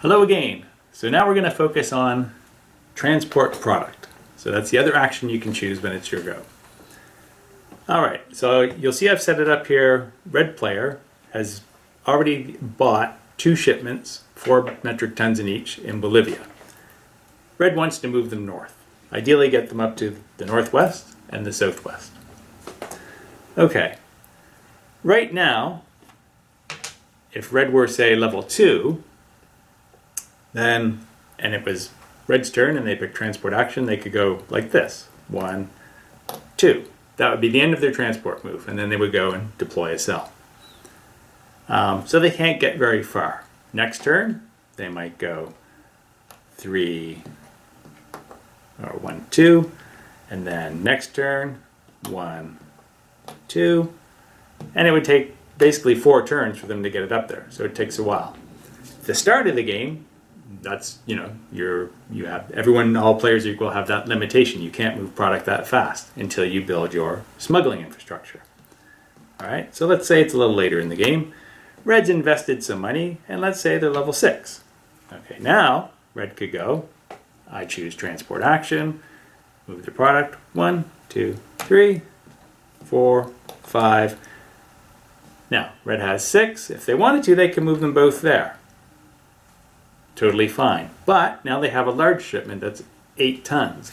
Hello again. So now we're going to focus on transport product. So that's the other action you can choose when it's your go. Alright, so you'll see I've set it up here. Red player has already bought 2 shipments, 4 metric tons in each, in Bolivia. Red wants to move them north. Ideally get them up to the northwest and the southwest. Okay, right now, if red were, say, level 2, then, and it was red's turn and they picked transport action, they could go like this. 1, 2. That would be the end of their transport move, and then they would go and deploy a cell. So they can't get very far. Next turn, they might go 3 or 1, 2, and then next turn, 1, 2, and it would take basically 4 turns for them to get it up there, so it takes a while. At the start of the game, that's, you have everyone, all players equal, have that limitation. You can't move product that fast until you build your smuggling infrastructure. All right, so let's say it's a little later in the game. Red's invested some money, and let's say they're level 6. Okay, now red could go, I choose transport action, move the product 1, 2, 3, 4, 5. Now, red has 6. If they wanted to, they could move them both there. Totally fine. But now they have a large shipment that's 8 tons.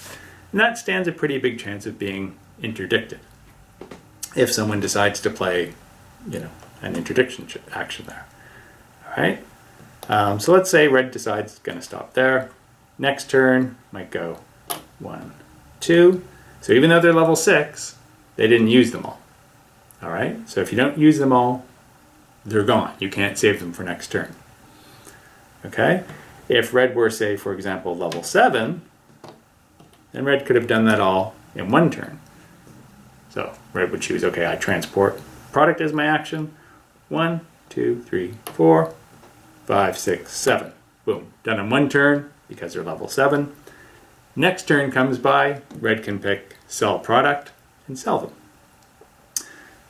And that stands a pretty big chance of being interdicted if someone decides to play, an interdiction action there. All right? So let's say red decides it's going to stop there. Next turn might go 1, 2. So even though they're level 6, they didn't use them all. All right? So if you don't use them all, they're gone. You can't save them for next turn. Okay? If red were, say, for example, level 7, then red could have done that all in 1 turn. So red would choose, okay, I transport product as my action. 1, 2, 3, 4, 5, 6, 7. Boom. Done in 1 turn because they're level 7. Next turn comes by, red can pick sell product and sell them.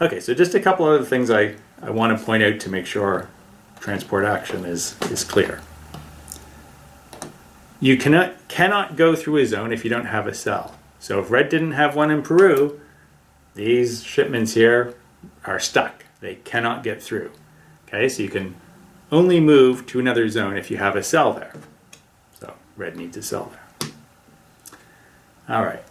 Okay, so just a couple other things I want to point out to make sure transport action is clear. You cannot go through a zone if you don't have a cell. So if red didn't have one in Peru, these shipments here are stuck. They cannot get through. Okay, so you can only move to another zone if you have a cell there. So red needs a cell there. All right.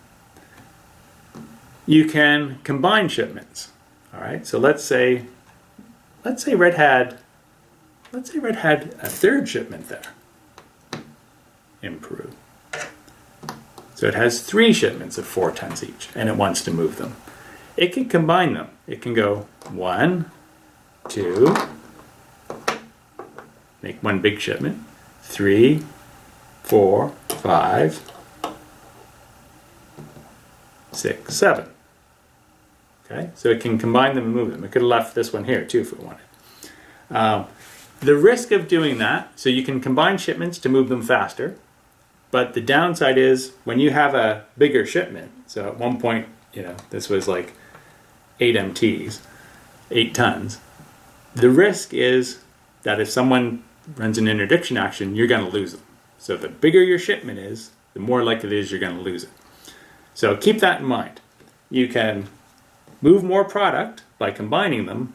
You can combine shipments. All right, so let's say red had a 3rd shipment there in Peru. So it has 3 shipments of 4 tons each, and it wants to move them. It can combine them. It can go 1, 2, make 1 big shipment, 3, 4, 5, 6, 7. Okay, so it can combine them and move them. It could have left this one here too if it wanted. The risk of doing that, so you can combine shipments to move them faster, but the downside is when you have a bigger shipment, so at one point, this was like 8 MTs, 8 tons, the risk is that if someone runs an interdiction action, you're going to lose them. So the bigger your shipment is, the more likely it is you're going to lose it. So keep that in mind. You can move more product by combining them,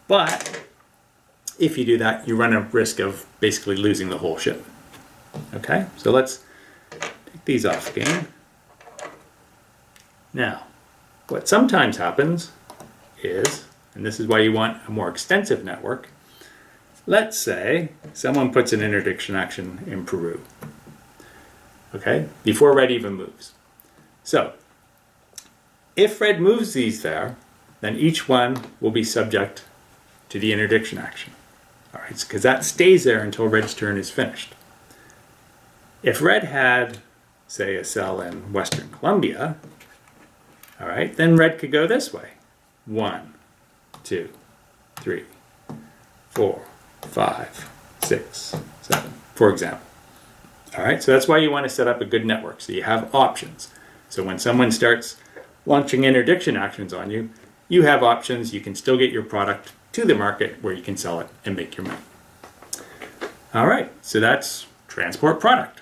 but if you do that, you run a risk of basically losing the whole shipment. Okay, so let's take these off again. Now, what sometimes happens is, and this is why you want a more extensive network, let's say someone puts an interdiction action in Peru, okay, before red even moves. So, if red moves these there, then each one will be subject to the interdiction action. All right, because that stays there until red's turn is finished. If red had, say, a cell in Western Colombia, all right, then red could go this way. 1, 2, 3, 4, 5, 6, 7, for example. All right, so that's why you want to set up a good network, so you have options. So when someone starts launching interdiction actions on you, you have options. You can still get your product to the market where you can sell it and make your money. All right, so that's transport product.